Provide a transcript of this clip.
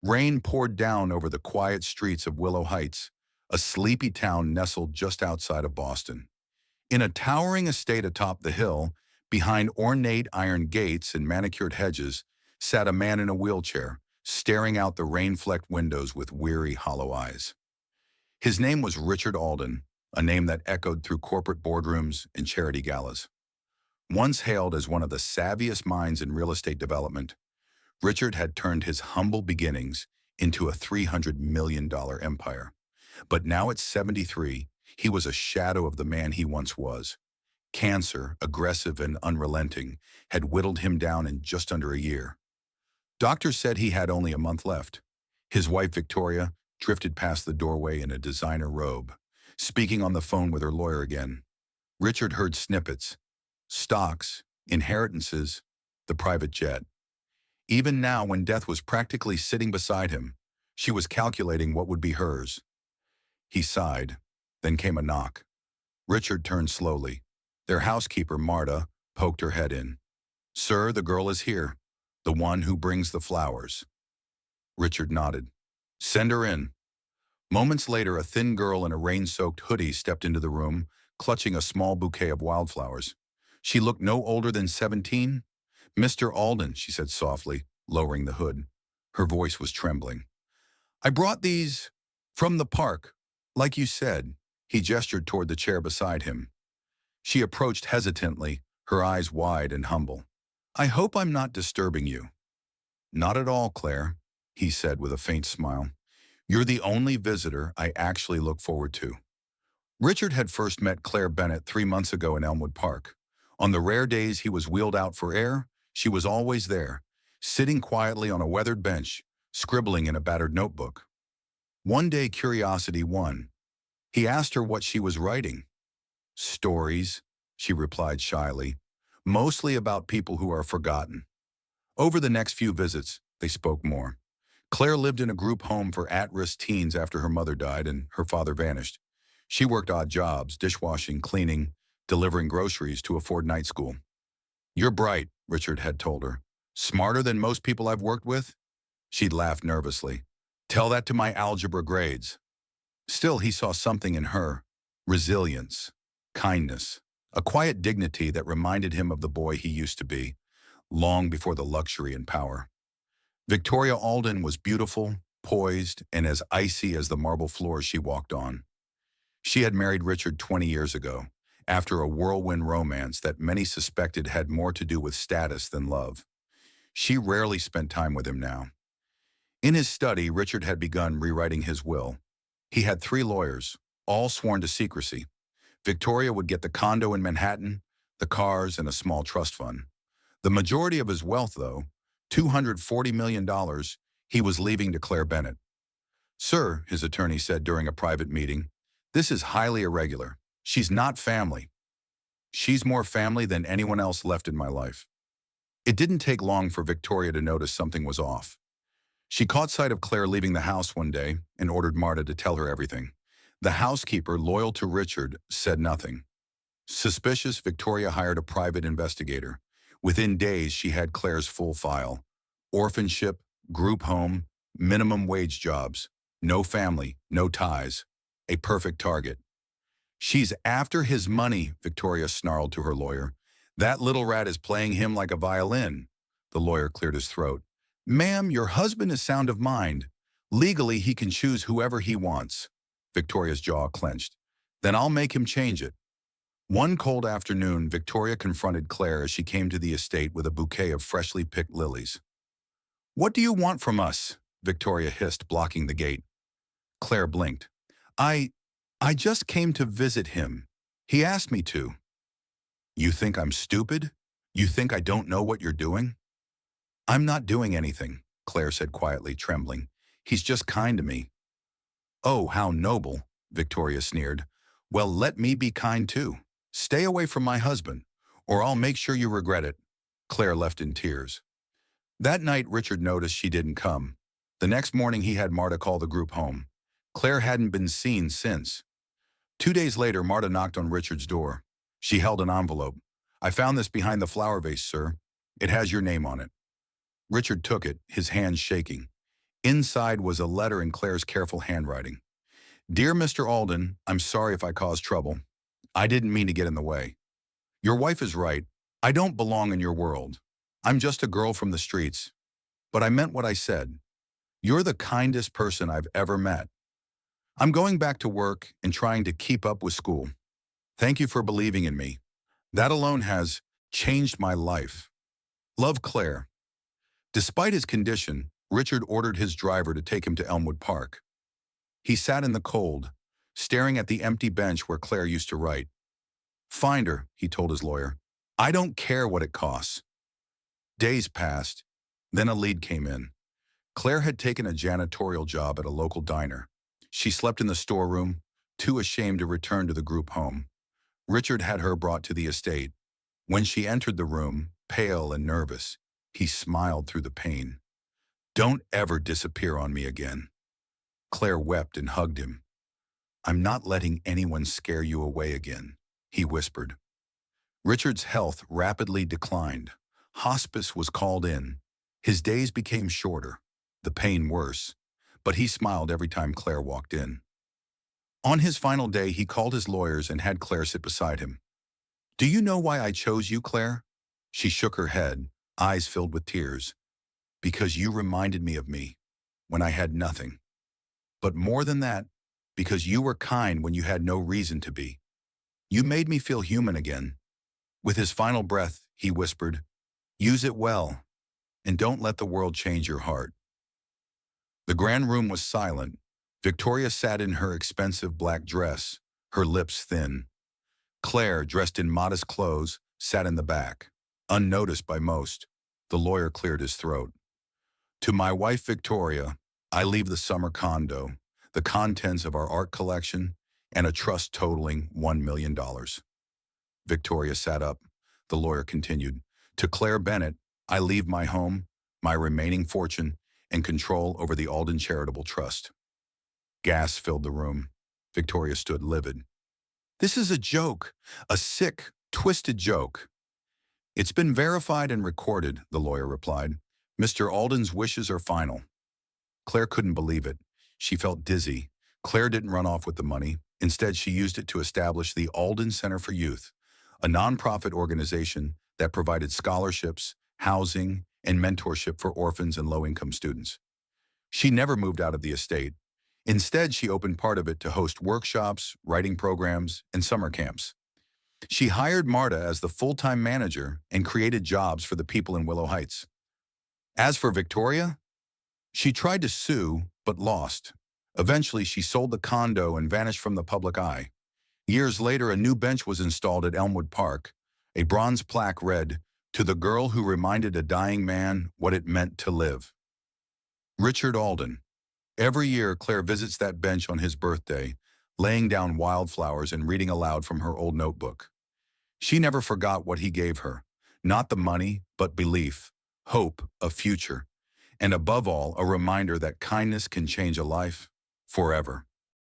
Rain poured down over the quiet streets of Willow Heights, a sleepy town nestled just outside of Boston. In a towering estate atop the hill, behind ornate iron gates and manicured hedges, sat a man in a wheelchair, staring out the rain-flecked windows with weary, hollow eyes. His name was Richard Alden, a name that echoed through corporate boardrooms and charity galas. Once hailed as one of the savviest minds in real estate development, Richard had turned his humble beginnings into a $300 million empire. But now at 73, he was a shadow of the man he once was. Cancer, aggressive and unrelenting, had whittled him down in just under a year. Doctors said he had only a month left. His wife, Victoria, drifted past the doorway in a designer robe, speaking on the phone with her lawyer again. Richard heard snippets: stocks, inheritances, the private jet. Even now, when death was practically sitting beside him, she was calculating what would be hers. He sighed. Then came a knock. Richard turned slowly. Their housekeeper, Marta, poked her head in. "Sir, the girl is here, the one who brings the flowers." Richard nodded. "Send her in." Moments later, a thin girl in a rain-soaked hoodie stepped into the room, clutching a small bouquet of wildflowers. She looked no older than 17. "Mr. Alden," she said softly, lowering the hood. Her voice was trembling. "I brought these from the park, like you said." He gestured toward the chair beside him. She approached hesitantly, her eyes wide and humble. "I hope I'm not disturbing you." "Not at all, Claire," he said with a faint smile. "You're the only visitor I actually look forward to." Richard had first met Claire Bennett 3 months ago in Elmwood Park. On the rare days he was wheeled out for air, she was always there, sitting quietly on a weathered bench, scribbling in a battered notebook. One day curiosity won. He asked her what she was writing. "Stories," she replied shyly, "mostly about people who are forgotten." Over the next few visits, they spoke more. Claire lived in a group home for at-risk teens after her mother died and her father vanished. She worked odd jobs, dishwashing, cleaning, delivering groceries to afford night school. "You're bright," Richard had told her. "Smarter than most people I've worked with?" She'd laughed nervously. "Tell that to my algebra grades." Still, he saw something in her: resilience, kindness, a quiet dignity that reminded him of the boy he used to be, long before the luxury and power. Victoria Alden was beautiful, poised, and as icy as the marble floors she walked on. She had married Richard 20 years ago, after a whirlwind romance that many suspected had more to do with status than love. She rarely spent time with him now. In his study, Richard had begun rewriting his will. He had 3 lawyers, all sworn to secrecy. Victoria would get the condo in Manhattan, the cars, and a small trust fund. The majority of his wealth, though, $240 million, he was leaving to Claire Bennett. "Sir," his attorney said during a private meeting, "this is highly irregular. She's not family. She's more family than anyone else left in my life." It didn't take long for Victoria to notice something was off. She caught sight of Claire leaving the house one day and ordered Marta to tell her everything. The housekeeper, loyal to Richard, said nothing. Suspicious, Victoria hired a private investigator. Within days, she had Claire's full file: orphanship, group home, minimum wage jobs, no family, no ties. A perfect target. "She's after his money," Victoria snarled to her lawyer. "That little rat is playing him like a violin." The lawyer cleared his throat. "Ma'am, your husband is sound of mind. Legally, he can choose whoever he wants." Victoria's jaw clenched. "Then I'll make him change it." One cold afternoon, Victoria confronted Claire as she came to the estate with a bouquet of freshly picked lilies. "What do you want from us?" Victoria hissed, blocking the gate. Claire blinked. I I just came to visit him. He asked me to." "You think I'm stupid? You think I don't know what you're doing?" "I'm not doing anything," Claire said quietly, trembling. "He's just kind to me." "Oh, how noble," Victoria sneered. "Well, let me be kind too. Stay away from my husband, or I'll make sure you regret it." Claire left in tears. That night, Richard noticed she didn't come. The next morning, he had Marta call the group home. Claire hadn't been seen since. 2 days later, Marta knocked on Richard's door. She held an envelope. "I found this behind the flower vase, sir. It has your name on it." Richard took it, his hands shaking. Inside was a letter in Claire's careful handwriting. Dear Mr. Alden, I'm sorry if I caused trouble. I didn't mean to get in the way. Your wife is right. I don't belong in your world. I'm just a girl from the streets. But I meant what I said. You're the kindest person I've ever met. I'm going back to work and trying to keep up with school. Thank you for believing in me. That alone has changed my life. Love, Claire. Despite his condition, Richard ordered his driver to take him to Elmwood Park. He sat in the cold, staring at the empty bench where Claire used to write. Find her, he told his lawyer. I don't care what it costs. Days passed. Then a lead came in. Claire had taken a janitorial job at a local diner. She slept in the storeroom, too ashamed to return to the group home. Richard had her brought to the estate. When she entered the room, pale and nervous, he smiled through the pain. Don't ever disappear on me again. Claire wept and hugged him. I'm not letting anyone scare you away again, he whispered. Richard's health rapidly declined. Hospice was called in. His days became shorter, the pain worse, but he smiled every time Claire walked in. On his final day, he called his lawyers and had Claire sit beside him. Do you know why I chose you, Claire? She shook her head, eyes filled with tears. Because you reminded me of me, when I had nothing. But more than that, because you were kind when you had no reason to be. You made me feel human again. With his final breath, he whispered, use it well, and don't let the world change your heart. The grand room was silent. Victoria sat in her expensive black dress, her lips thin. Claire, dressed in modest clothes, sat in the back, unnoticed by most. The lawyer cleared his throat. To my wife, Victoria, I leave the summer condo, the contents of our art collection, and a trust totaling $1 million. Victoria sat up. The lawyer continued. To Claire Bennett, I leave my home, my remaining fortune, and control over the Alden Charitable Trust. Gas filled the room. Victoria stood livid. This is a joke, a sick, twisted joke. It's been verified and recorded, the lawyer replied. Mr. Alden's wishes are final. Claire couldn't believe it. She felt dizzy. Claire didn't run off with the money. Instead, she used it to establish the Alden Center for Youth, a nonprofit organization that provided scholarships, housing, and mentorship for orphans and low-income students. She never moved out of the estate. Instead, she opened part of it to host workshops, writing programs, and summer camps. She hired Marta as the full-time manager and created jobs for the people in Willow Heights. As for Victoria, she tried to sue, but lost. Eventually, she sold the condo and vanished from the public eye. Years later, a new bench was installed at Elmwood Park. A bronze plaque read, "To the girl who reminded a dying man what it meant to live." Richard Alden. Every year, Claire visits that bench on his birthday, laying down wildflowers and reading aloud from her old notebook. She never forgot what he gave her. Not the money, but belief, hope, a future, and above all, a reminder that kindness can change a life forever.